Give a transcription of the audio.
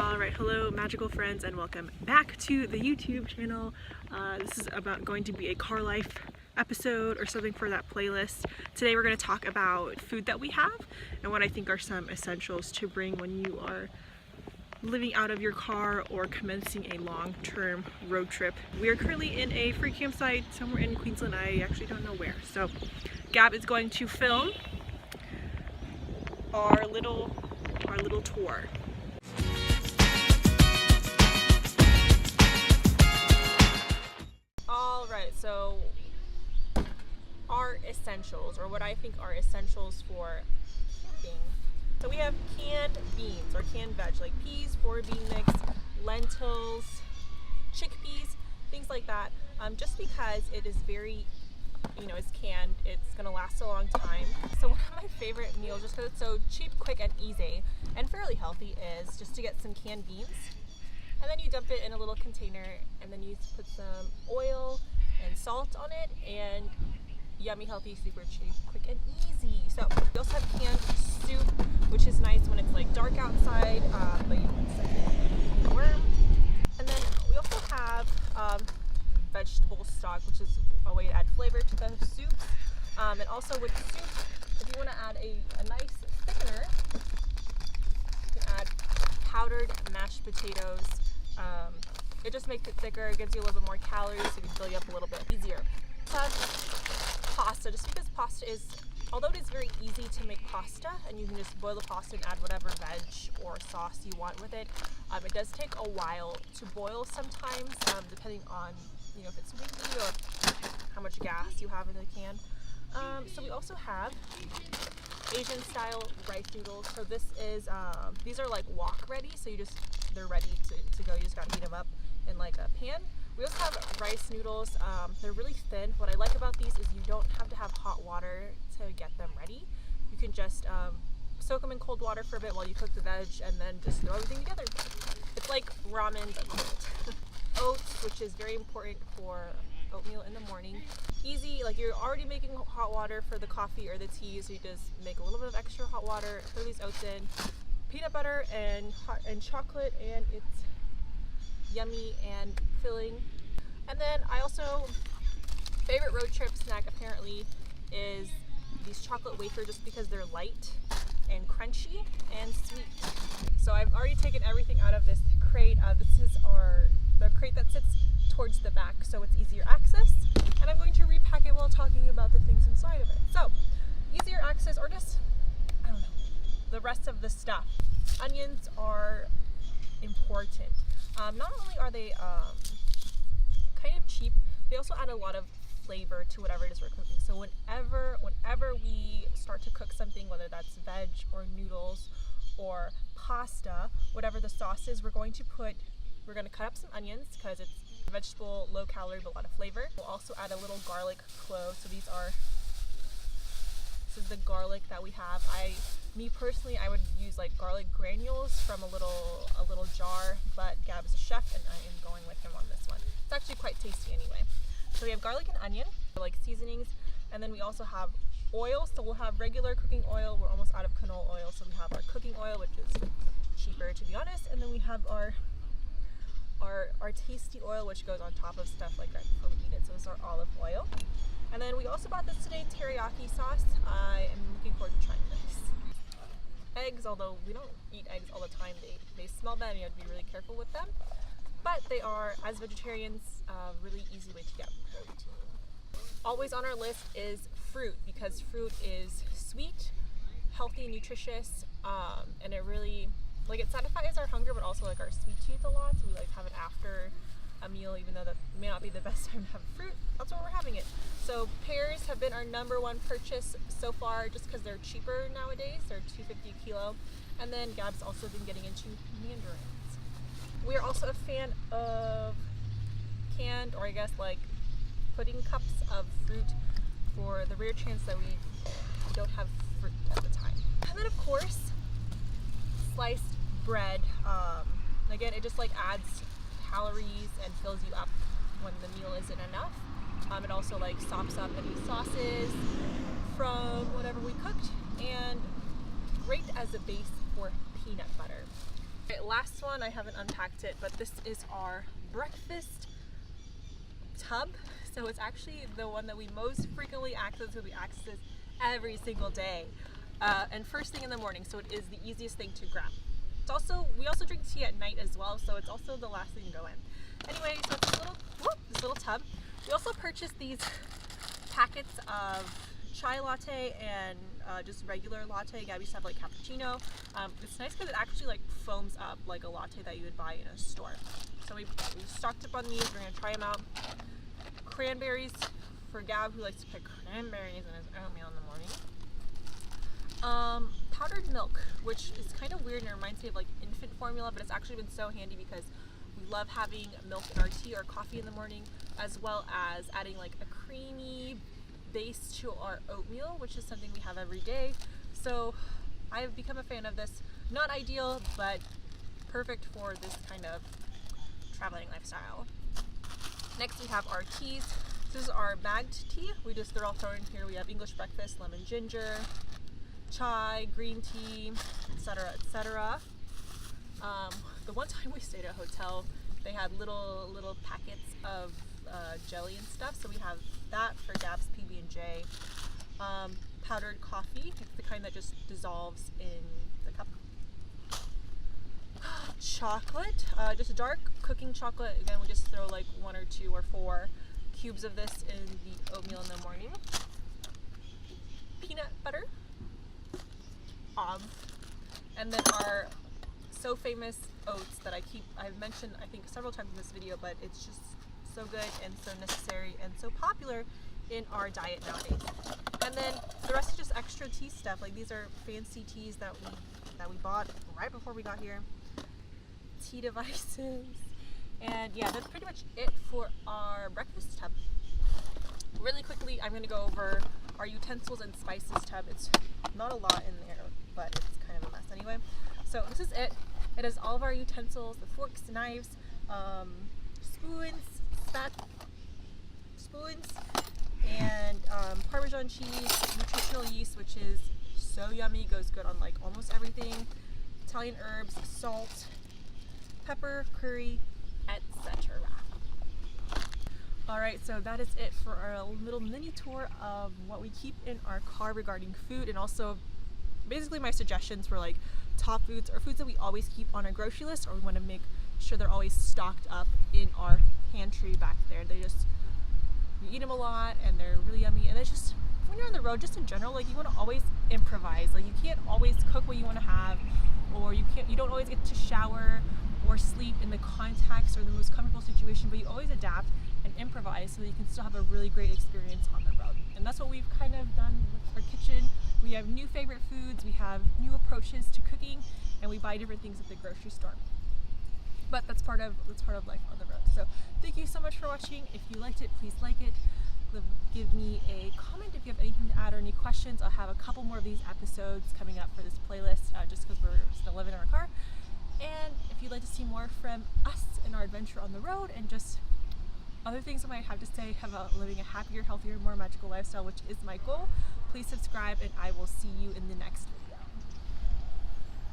Alright, hello magical friends and welcome back to the YouTube channel. This is going to be a car life episode or something for that playlist. Today we're going to talk about food that we have and what I think are some essentials to bring when you are living out of your car or commencing a long-term road trip. We are currently in a free campsite somewhere in Queensland. I actually don't know where. So Gab is going to film our little tour. Alright, so our essentials, or what I think are essentials for camping. So we have canned beans or canned veg, like peas, forward bean mix, lentils, chickpeas, things like that. Just because it is very, it's canned, it's gonna last a long time. So one of my favorite meals, just because it's so cheap, quick, and easy, and fairly healthy, is just to get some canned beans. And then you dump it in a little container, and then you put some oil and salt on it, and yummy, healthy, super cheap, quick, and easy. So we also have canned soup, which is nice when it's like dark outside, but you can set it warm. And then we also have vegetable stock, which is a way to add flavor to the soup. And also with soup, if you want to add a nice thickener, you can add powdered mashed potatoes. It just makes it thicker, it gives you a little bit more calories, so it can fill you up a little bit easier. Pasta, just because pasta is, although it is very easy to make pasta, and you can just boil the pasta and add whatever veg or sauce you want with it, it does take a while to boil sometimes, depending on if it's windy or how much gas you have in the can. So we also have Asian style rice noodles. So this is these are like wok ready, so they're ready to go. You just gotta heat them up in like a pan. We also have rice noodles. They're really thin. What I like about these is you don't have to have hot water to get them ready. You can just soak them in cold water for a bit while you cook the veg, and then just throw everything together. It's like ramen but cold. Oats, which is very important for oatmeal in the morning. Easy, like you're already making hot water for the coffee or the tea, so you just make a little bit of extra hot water, throw these oats in, peanut butter and chocolate, and it's yummy and filling. And then I also, favorite road trip snack apparently is these chocolate wafers, just because they're light and crunchy and sweet. So I've already taken everything out of this crate. This is the crate that sits towards the back, so it's easier access. And I'm going to repack it while talking about the things inside of it. So, easier access, or just, I don't know, the rest of the stuff. Onions are important. Not only are they kind of cheap, they also add a lot of flavor to whatever it is we're cooking. So whenever we start to cook something, whether that's veg or noodles or pasta, whatever the sauce is, we're going to cut up some onions because it's vegetable, low calorie, but a lot of flavor. We'll also add a little garlic clove. So this is the garlic that we have. Me personally, I would use like garlic granules from a little jar, but Gab is a chef and I am going with him on this one. It's actually quite tasty anyway. So we have garlic and onion, like seasonings, and then we also have oil. So we'll have regular cooking oil. We're almost out of canola oil, so we have our cooking oil, which is cheaper to be honest, and then we have our tasty oil, which goes on top of stuff like right before we eat it. So it's our olive oil. And then we also bought this today, teriyaki sauce. I am looking forward to trying this. Eggs, although we don't eat eggs all the time, they smell bad and you have to be really careful with them. But they are, as vegetarians, a really easy way to get protein. Always on our list is fruit, because fruit is sweet, healthy, nutritious, and it really, it satisfies our hunger, but also like our sweet tooth a lot. So we like have it after a meal, even though that may not be the best time to have fruit. That's why we're having it. So pears have been our #1 purchase so far, just because they're cheaper nowadays. They're $2.50 a kilo. And then Gab's also been getting into mandarins. We are also a fan of canned, or I guess like pudding cups of fruit for the rare chance that we don't have fruit at the time. And then of course, sliced bread. Again, it just like adds calories and fills you up when the meal isn't enough. It also like sops up any sauces from whatever we cooked, and great as a base for peanut butter. Okay, last one, I haven't unpacked it, but this is our breakfast tub. So it's actually the one that we most frequently access, because we access it every single day. And first thing in the morning, so it is the easiest thing to grab. It's also, we also drink tea at night as well, so it's also the last thing to go in. Anyway, so it's this little tub. We also purchased these packets of chai latte and just regular latte. Gabby used to have like cappuccino. It's nice because it actually like foams up like a latte that you would buy in a store. So we stocked up on these. We're gonna try them out. Cranberries for Gab, who likes to put cranberries in his oatmeal in the morning. Powdered milk, which is kind of weird and it reminds me of like infant formula, but it's actually been so handy because we love having milk in our tea or coffee in the morning, as well as adding like a creamy base to our oatmeal, which is something we have every day. So I have become a fan of this. Not ideal, but perfect for this kind of traveling lifestyle. Next we have our teas. This is our bagged tea. They're all thrown in here. We have English breakfast, lemon ginger, chai, green tea, etc., etc. The one time we stayed at a hotel, they had little packets of jelly and stuff, so we have that for Gab's PB&J. Powdered coffee, it's the kind that just dissolves in the cup. Chocolate, just a dark cooking chocolate. Again, we just throw like 1 or 2 or 4 cubes of this in the oatmeal in the morning. Peanut butter, and then our so famous oats that I've mentioned I think several times in this video, but it's just so good and so necessary and so popular in our diet nowadays. And then the rest is just extra tea stuff. Like these are fancy teas that we bought right before we got here. Tea devices. And yeah, that's pretty much it for our breakfast tub. Really quickly, I'm going to go over our utensils and spices tub. It's not a lot in there, but it's kind of a mess anyway. So this is it. It has all of our utensils, the forks, knives, spoons, and Parmesan cheese, nutritional yeast, which is so yummy, goes good on like almost everything, Italian herbs, salt, pepper, curry, etc. Alright, so that is it for our little mini tour of what we keep in our car regarding food, and also basically my suggestions for like top foods or foods that we always keep on our grocery list, or we want to make sure they're always stocked up in our pantry back there. You eat them a lot and they're really yummy, and it's just, when you're on the road, just in general, like you want to always improvise. Like you can't always cook what you want to have, or you don't always get to shower or sleep in the context or the most comfortable situation, but you always adapt and improvise so that you can still have a really great experience on the road. And that's what we've kind of done with our kitchen. We have new favorite foods, we have new approaches to cooking, and we buy different things at the grocery store. But that's part of life on the road. So thank you so much for watching. If you liked it, please like it. Give me a comment if you have anything to add or any questions. I'll have a couple more of these episodes coming up for this playlist, just because we're still living in our car. And if you'd like to see more from us in our adventure on the road, and just other things I might have to say about living a happier, healthier, more magical lifestyle, which is my goal, please subscribe, and I will see you in the next video.